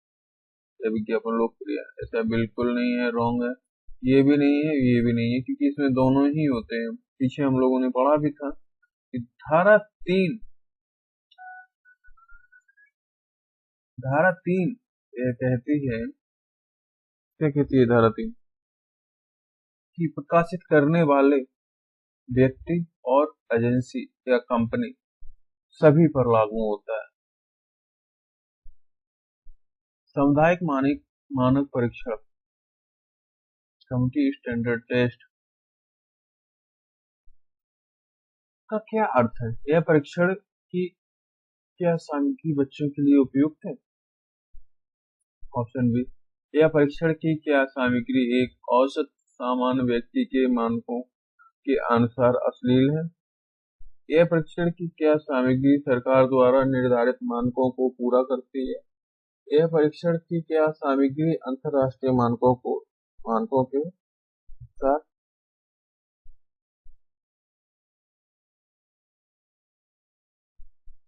Speaker 1: यह विज्ञापन लोकप्रिय है, ऐसा बिल्कुल नहीं है, रॉन्ग है। ये भी नहीं है, ये भी नहीं है, क्योंकि इसमें दोनों ही होते हैं। पीछे हम लोगों ने पढ़ा भी था कि धारा 3 यह कहती है, क्या कहती है धारा 3? कि प्रकाशित करने वाले व्यक्ति और एजेंसी या कंपनी सभी पर लागू होता है। सामुदायिक मानक परीक्षण, कम्युनिटी स्टैंडर्ड टेस्ट का क्या अर्थ है? यह परीक्षण की क्या सामग्री बच्चों के लिए उपयुक्त है? ऑप्शन बी, यह परीक्षण की क्या सामग्री एक औसत सामान्य व्यक्ति के मानकों के अनुसार अश्लील है? यह परीक्षण की क्या सामग्री सरकार द्वारा निर्धारित मानकों को पूरा करती है? यह परीक्षण की क्या सामग्री अंतरराष्ट्रीय मानकों के अनुसार?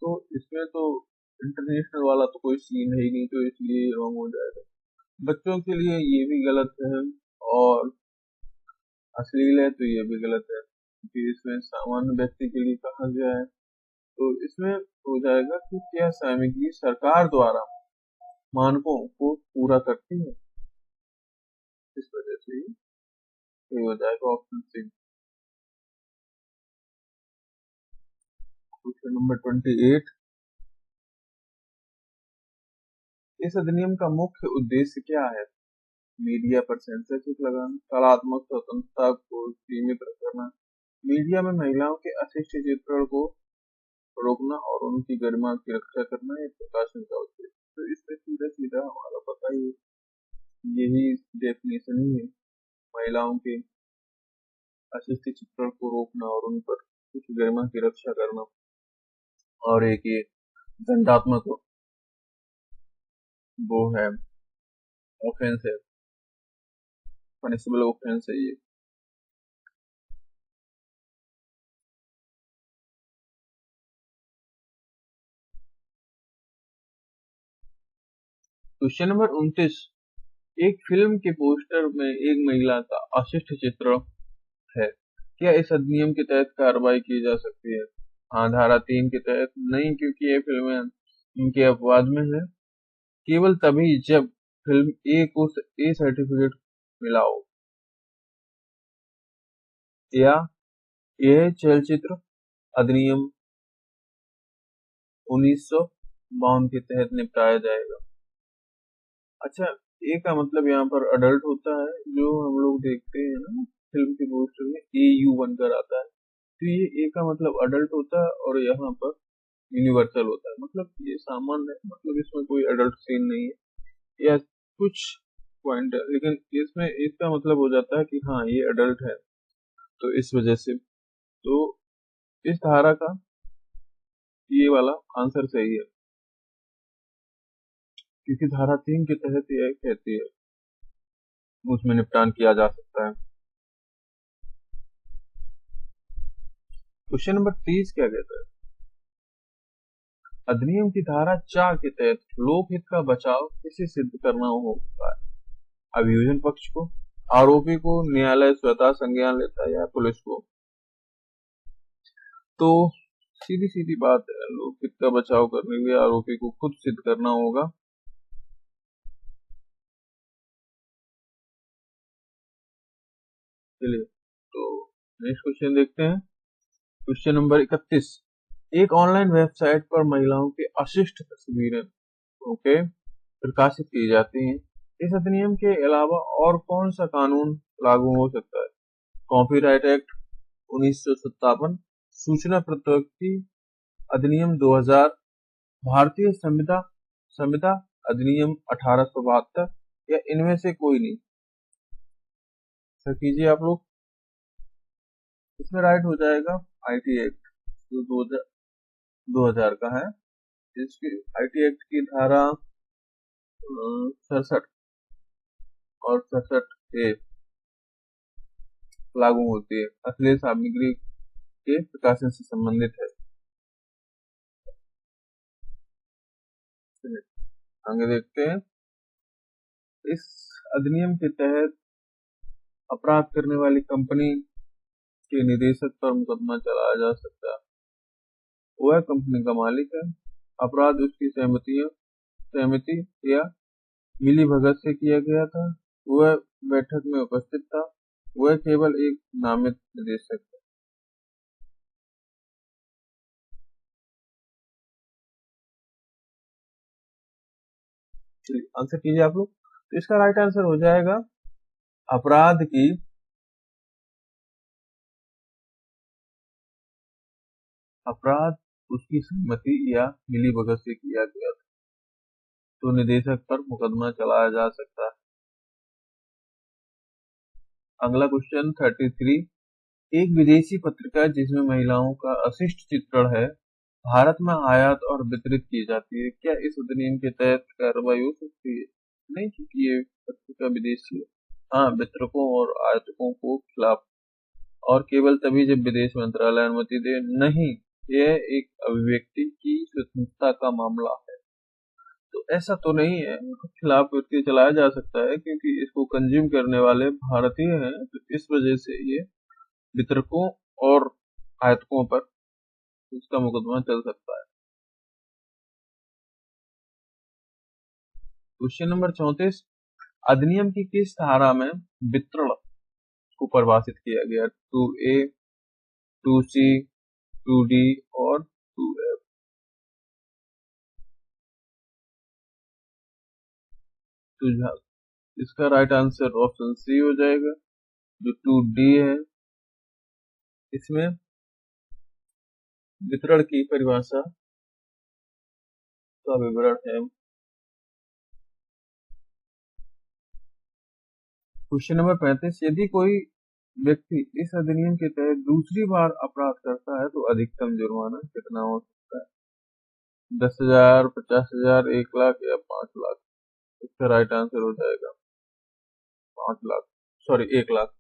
Speaker 1: तो इसमें तो इंटरनेशनल वाला तो कोई सीन है ही नहीं, तो इसलिए रॉन्ग हो जाएगा। बच्चों के लिए ये भी गलत है, और अश्लील है तो ये भी गलत है, क्योंकि इसमें सामान्य व्यक्ति के लिए कहा गया है। तो इसमें हो जाएगा कि क्या सामग्री सरकार द्वारा मानकों को पूरा करती है, इस वजह से ये हो जाएगा ऑप्शन सी। Question number 28। इस अधिनियम का मुख्य उद्देश्य क्या है? मीडिया पर सेंसरशिप लगाना, कलात्मक स्वतंत्रता को सीमित करना, मीडिया में महिलाओं के अशिष्ट चित्रण को रोकना और उनकी गरिमा की रक्षा करना, या प्रकाशन का उद्देश्य? तो इसमें सीधा सीधा हमारा पता ही यही डेफिनेशन ही है, महिलाओं के अशिष्ट चित्रण को रोकना और उन पर कुछ गरिमा की रक्षा करना, और एक ये दंडात्मक वो है, ऑफेंस है, पनिशेबल ऑफेंस है ये। Question number 29। एक फिल्म के पोस्टर में एक महिला का अशिष्ट चित्रण है, क्या इस अधिनियम के तहत कार्रवाई की जा सकती है? हाँ, धारा 3 के तहत नहीं, क्योंकि ये फिल्में उनके अपवाद में है, केवल तभी जब फिल्म ए को ए सर्टिफिकेट मिला हो, या यह चलचित्र अधिनियम 1952 के तहत निपटाया जाएगा। अच्छा, ए का मतलब यहाँ पर अडल्ट होता है, जो हम लोग देखते हैं ना फिल्म के पोस्टर में AU बनकर आता है, तो ये ए का मतलब अडल्ट होता है, और यहाँ पर यूनिवर्सल होता है, मतलब ये सामान्य है, मतलब इसमें कोई अडल्ट सीन नहीं है या कुछ पॉइंट है, लेकिन इसमें इसका मतलब हो जाता है कि हाँ ये अडल्ट है, तो इस वजह से तो इस धारा का ये वाला आंसर सही है, क्योंकि धारा 3 के तहत यह कहती है उसमें निपटान किया जा सकता है। क्वेश्चन नंबर 30 क्या कहता है? अधिनियम की धारा 4 के तहत लोकहित का बचाव किसे सिद्ध करना होता है? अभियोजन पक्ष को, आरोपी को, न्यायालय स्वतः संज्ञान लेता है, या पुलिस को? तो सीधी सीधी बात है, लोकहित का बचाव करने के लिए आरोपी को खुद सिद्ध करना होगा। चलिए, तो नेक्स्ट क्वेश्चन देखते हैं। क्वेश्चन नंबर 31, एक ऑनलाइन वेबसाइट पर महिलाओं की अशिष्ट तस्वीरें प्रकाशित की जाती हैं, इस अधिनियम के अलावा और कौन सा कानून लागू हो सकता है? कॉपीराइट एक्ट 1957, सूचना प्रौद्योगिकी अधिनियम 2000, भारतीय संविदा संविदा अधिनियम 1872, या इनमें से कोई नहीं? सर कीजिए आप लोग। इसमें राइट हो जाएगा IT एक्ट, जो 2000 का है। इसकी IT एक्ट की धारा 67 और 67A लागू होती है, अश्लील सामग्री के प्रकाशन से संबंधित है। आगे देखते हैं। इस अधिनियम के तहत अपराध करने वाली कंपनी के निदेशक पर मुकदमा चलाया जा सकता है। वह कंपनी का मालिक है, अपराध उसकी सहमति या मिली भगत से किया गया था, वह बैठक में उपस्थित था, वह केवल एक नामित निदेशक है। आंसर कीजिए आप लोग। तो इसका राइट आंसर हो जाएगा अपराध की अपराध उसकी सहमति या मिली भगत से किया गया था, तो निदेशक पर मुकदमा चलाया जा सकता है। अगला क्वेश्चन 33, एक विदेशी पत्रिका जिसमें महिलाओं का अशिष्ट चित्रण है भारत में आयात और वितरित की जाती है, क्या इस अधिनियम के तहत कार्रवाई हो सकती है? नहीं, क्योंकि ये पत्रिका विदेशी है। हाँ, वितरकों और आयातकों को खिलाफ, और केवल तभी जब विदेश मंत्रालय अनुमति दे। नहीं, यह एक अभिव्यक्ति की स्वतंत्रता का मामला है, तो ऐसा तो नहीं है, खिलाफ व्यक्ति चलाया जा सकता है, क्योंकि इसको कंज्यूम करने वाले भारतीय हैं, तो इस वजह से ये वितरकों और आयातकों पर इसका मुकदमा चल सकता है। क्वेश्चन नंबर 34, अधिनियम की किस धारा में वितरण को परिभाषित किया गया? 2A, 2C, 2D और 2F? तो इसका राइट आंसर ऑप्शन सी हो जाएगा, जो 2D है। इसमें वितरण की परिभाषा का विवरण है। क्वेश्चन नंबर 35, यदि कोई व्यक्ति इस अधिनियम के तहत दूसरी बार अपराध करता है तो अधिकतम जुर्माना कितना हो सकता है? 10,000, 50,000, 1 लाख या 5 लाख? इसका राइट आंसर हो जाएगा 5 लाख, सॉरी 1 लाख,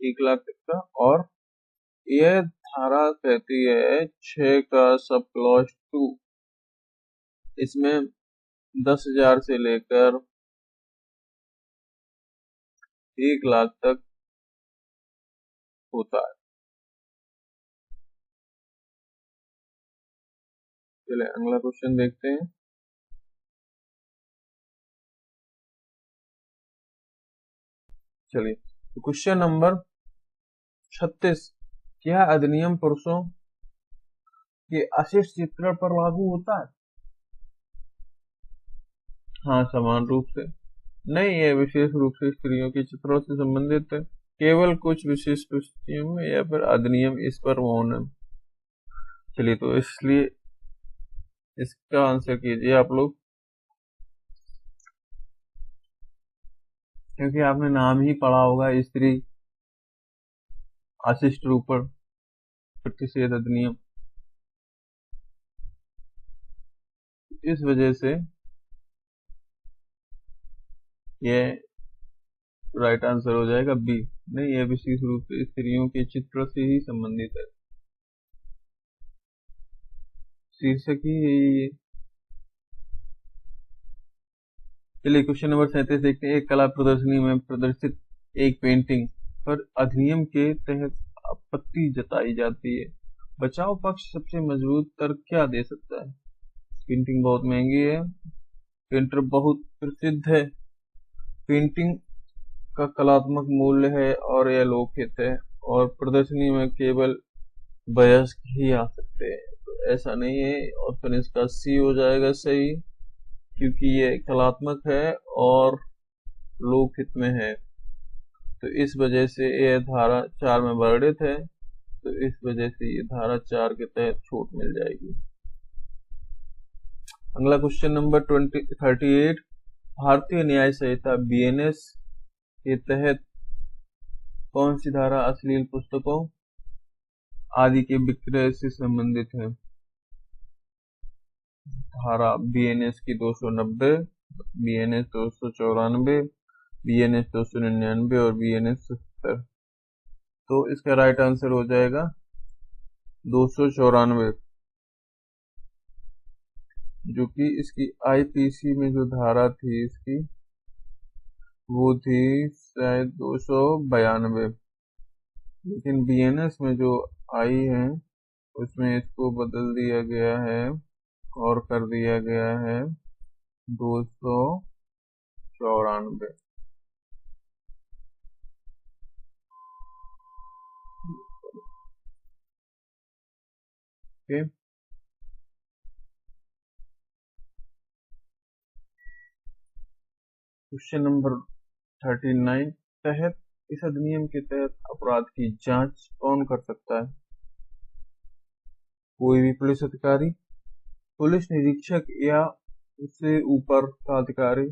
Speaker 1: 1 लाख तक का। और यह धारा कहती है 6 का सब क्लॉज 2, इसमें 10,000 से लेकर 1 लाख तक होता है। चलिए अगला क्वेश्चन देखते हैं। चलिए क्वेश्चन नंबर 36, क्या अधिनियम पुरुषों के अशिष्ट चित्रण पर लागू होता है? हाँ, समान रूप से। नहीं, यह विशेष रूप से स्त्रियों के चित्रों से संबंधित है, केवल कुछ विशेष परिस्थितियों में, या फिर अधिनियम इस पर मौन है। चलिए तो इसलिए इसका आंसर कीजिए आप लोग, क्योंकि आपने नाम ही पढ़ा होगा, स्त्री अशिष्ट रूप पर प्रतिषेध अधिनियम। इस वजह से ये राइट आंसर हो जाएगा बी। नहीं, यह विशेष रूप से स्त्रियों के चित्र से ही संबंधित है, शीर्षक ही यही है। चलिए क्वेश्चन नंबर 37 देखते हैं। एक कला प्रदर्शनी में प्रदर्शित एक पेंटिंग पर अधिनियम के तहत आपत्ति जताई जाती है, बचाव पक्ष सबसे मजबूत तर्क क्या दे सकता है? पेंटिंग बहुत महंगी है, पेंटर बहुत प्रसिद्ध है, पेंटिंग का कलात्मक मूल्य है और यह लोकहित है, और प्रदर्शनी में केवल वयस्क ही आ सकते हैं। तो ऐसा नहीं है, ऑप्शन इसका सी हो जाएगा सही, क्योंकि ये कलात्मक है और लोकहित में है। तो इस वजह से यह धारा 4 में वर्णित है, तो इस वजह से ये धारा 4 के तहत छूट मिल जाएगी। अगला क्वेश्चन नंबर 38, भारतीय न्याय संहिता BNS के तहत कौन सी धारा अश्लील पुस्तकों आदि के विक्रय से संबंधित है? धारा BNS की 290, BNS 294, BNS 299 और BNS 70। तो इसका राइट आंसर हो जाएगा 294, जो कि इसकी IPC में जो धारा थी इसकी, वो थी शायद 292, लेकिन BNS में जो आई है उसमें इसको बदल दिया गया है और कर दिया गया है 294। ओके, क्वेश्चन नंबर 39, तहत इस अधिनियम के तहत अपराध की जांच कौन कर सकता है? कोई भी पुलिस अधिकारी, पुलिस निरीक्षक या उससे ऊपर का अधिकारी,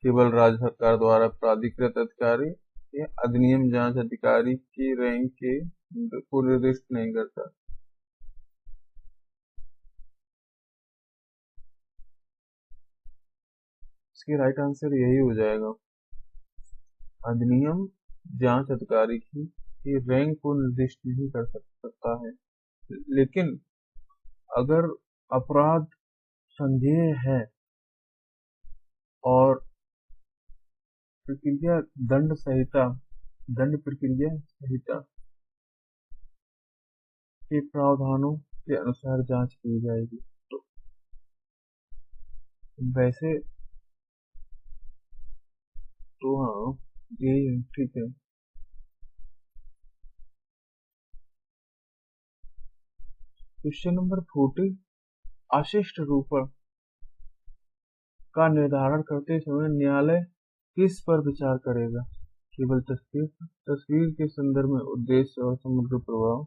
Speaker 1: केवल राज्य सरकार द्वारा प्राधिकृत अधिकारी, या अधिनियम जांच अधिकारी की रैंक के को निर्दिष्ट नहीं करता। इसकी राइट आंसर यही हो जाएगा, अधिनियम जांच अधिकारी की रैंक को निर्दिष्ट नहीं कर सकता है, लेकिन अगर अपराध संज्ञेय है और प्रक्रिया दंड प्रक्रिया संहिता के प्रावधानों के अनुसार जांच की जाएगी, तो वैसे तो हाँ, यही है, ठीक है। क्वेश्चन नंबर 40, अशिष्ट रूपण का निर्धारण करते समय न्यायालय किस पर विचार करेगा? केवल तस्वीर के संदर्भ में उद्देश्य और समग्र प्रभाव,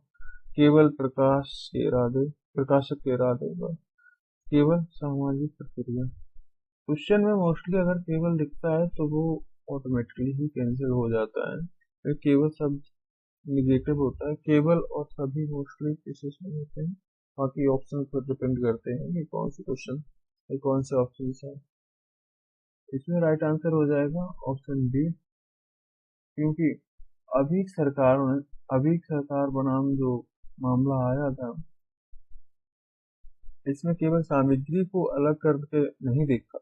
Speaker 1: केवल प्रकाशक के इरादे पर, केवल सामाजिक प्रक्रिया। क्वेश्चन में मोस्टली अगर केवल दिखता है तो वो ऑटोमेटिकली ही कैंसिल हो जाता है। केवल शब्द निगेटिव होता है, केवल और सभी मोस्टली केसेस में होते हैं। बाकी ऑप्शन पर डिपेंड करते हैं कि कौन से क्वेश्चन, कौन से ऑप्शन है। इसमें राइट आंसर हो जाएगा ऑप्शन बी, क्योंकि अभी सरकार बनाम जो मामला आया था, इसमें केवल सामग्री को अलग करके नहीं देखा,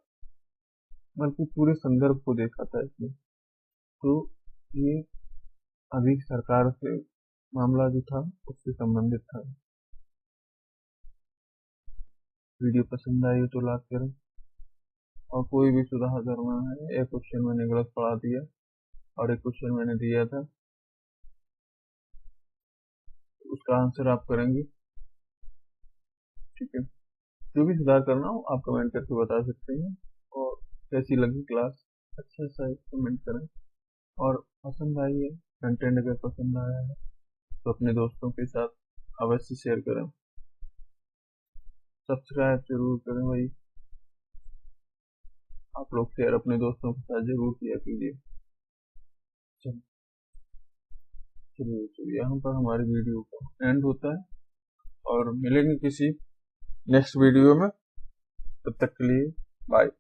Speaker 1: बल्कि पूरे संदर्भ को देखा था इसमें। तो ये अभी सरकार से मामला जो था उससे संबंधित था। वीडियो पसंद आई हो तो लाइक करें, और कोई भी सुधार करना है, एक क्वेश्चन मैंने गलत पढ़ा दिया और एक क्वेश्चन मैंने दिया था, उसका आंसर आप करेंगे, ठीक है। जो भी सुधार करना हो आप कमेंट करके बता सकते हैं। और कैसी लगी क्लास, अच्छा सा कमेंट करें। और पसंद आई है कंटेंट, अगर पसंद आया है तो अपने दोस्तों के साथ अवश्य शेयर करें। सब्सक्राइब जरूर करें भाई, आप लोग शेयर अपने दोस्तों के साथ जरूर किया कीजिए। चलिए चलिए, यहाँ पर हमारी वीडियो का एंड होता है, और मिलेंगे किसी नेक्स्ट वीडियो में। तब तक के लिए बाय।